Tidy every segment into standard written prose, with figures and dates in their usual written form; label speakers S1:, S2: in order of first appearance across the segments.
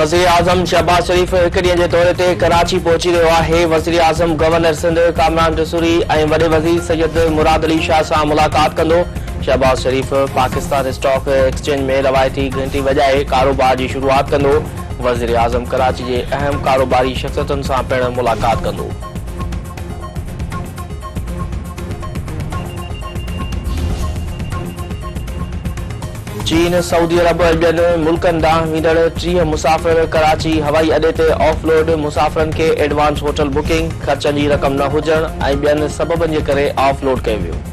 S1: वज़ीर आज़म शहबाज शरीफ़ हिक ॾींहं जे दौरे ते कराची पहुची रहियो आहे। वज़ीर आज़म गवर्नर सिंध कामरान रसूरी ऐं वॾे वज़ीर सैयद मुराद अली शाह सां मुलाक़ात कंदो। शहबाज शरीफ़ पाकिस्तान स्टॉक एक्सचेंज में रवायती घंटी वॼाए कारोबार जी शुरूआत कंदो। वज़ीर आज़म कराची जे अहम कारोबारी शख़्सियतुनि सां पिणु मुलाक़ात कंदो। चीन सऊदी अरब ऐं ॿियनि मुल्कनि ॾांहुं वींदड़ 30 मुसाफ़िर कराची हवाई अॾे ते ऑफलोड मुसाफ़िरनि खे एडवांस होटल बुकिंग, ख़र्चनि जी रक़म न हुजण ऐं ॿियनि सबबनि जे करे ऑफलोड कयो वियो।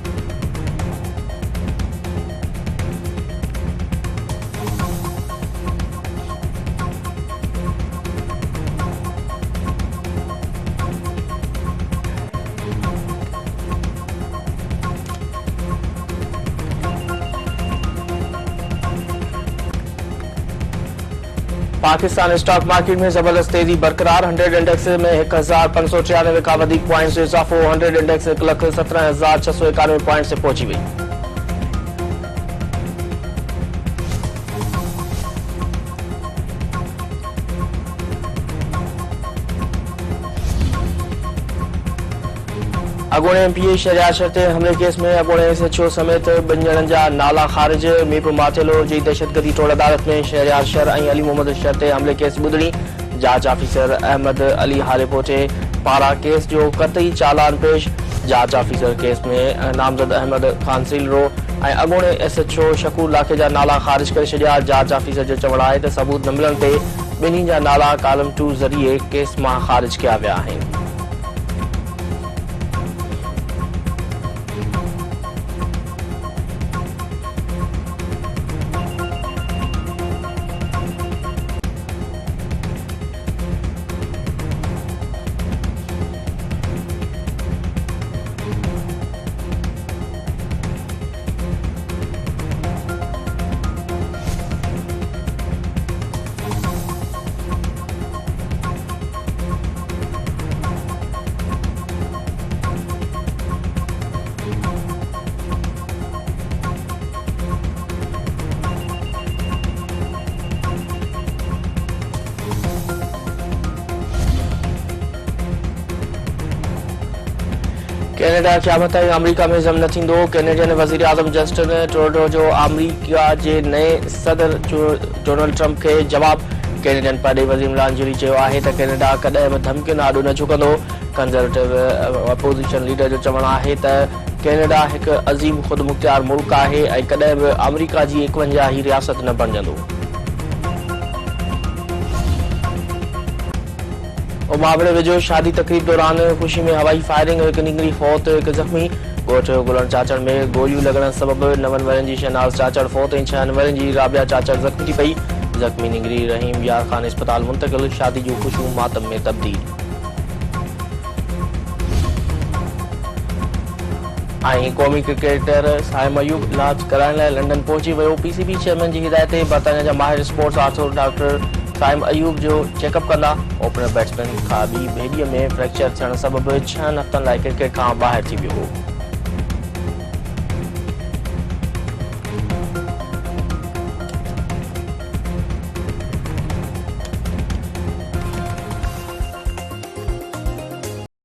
S1: पाकिस्तान स्टॉक मार्केट में जबरदस्त तेजी बरकरार। 100 इंडेक्स में 1593 का वधिक पॉइंट्स जो इजाफो। 100 इंडेक्स 1,17,691 पॉइंट से पहुंची वई। अगोणे एमपीए शहरियार शर्ते हमले केस में अगोणे एसएचओ समेत 2 ॼणनि जा नाला ख़ारिज। मीरपुर माथेलो जी दहशतगर्दी टोड़ अदालत में शहरियार शर ऐं अली मोहम्मद शर्ते हमले केस ॿुधणी। जांच ऑफिसर अहमद अली हालेपोटे पारां केस जो क़तई चालान पेश। जांच ऑफिसर केस में नामज़द अहमद खान सीलरो ऐं अगोणे एसएचओ शकूर लाखे जा नाला ख़ारिज करे छॾिया। जांच ऑफिसर जो चवणु आहे त सबूत न मिलण ते ॿिन्ही जा नाला कॉलम 2 ज़रिए केस मां ख़ारिज कया विया आहिनि। कैनेडा क़यामत ताईं अमरीका में ज़म न थींदो। कैनेडियन वज़ीर आज़म जस्टिन ट्रूडो जो अमरीका जे नए सदर डोनाल्ड ट्रंप खे जवाब। कैनेडियन परॾे वज़ीर इमरान जूरी चयो आहे त कैनेडा कॾहिं बि धमकियुनि आॾो न झुकंदो। कंज़र्वेटिव अपोज़िशन लीडर जो चवणु आहे त कैनेडा हिकु अज़ीम ख़ुदमुख्तियार मुल्क आहे ऐं कॾहिं बि अमरीका जी 51 रियासत न बणिजंदो। मावड़े वेझो शादी तकरीब दौरान खुशी में हवाई फायरिंग, हिकु निंगरी फौत, हिकु ज़ख़्मी। ॻोठ गुलण चाचड़ में गोलियूं लॻण सबबि 9 वरनि जी शहनाज़ चाचड़ फौत ऐं 6 वरनि जी राबिया चाचड़ ज़ख़्मी थी पई। ज़ख़्मी निंगरी रहीम यार ख़ान अस्पताल मुंतक़िल। शादी जूं खुशियूं मातम में तब्दील। ऐं क़ौमी क्रिकेटर साइम अयूब इलाज कराइण लाइ लंडन पहुची वियो। पीसीबी चेयरमैन जी हिदायत ते बर्तानिया जा माहिर sports ortho doctor Saim Ayub जो चेकअप कंदा। ओपनर बैट्समैन खाबी भेड़ीअ में फ्रैक्चर थियण सबबि 6 हफ़्तनि लाइ क्रिकेट खां ॿाहिरि थी वियो हो।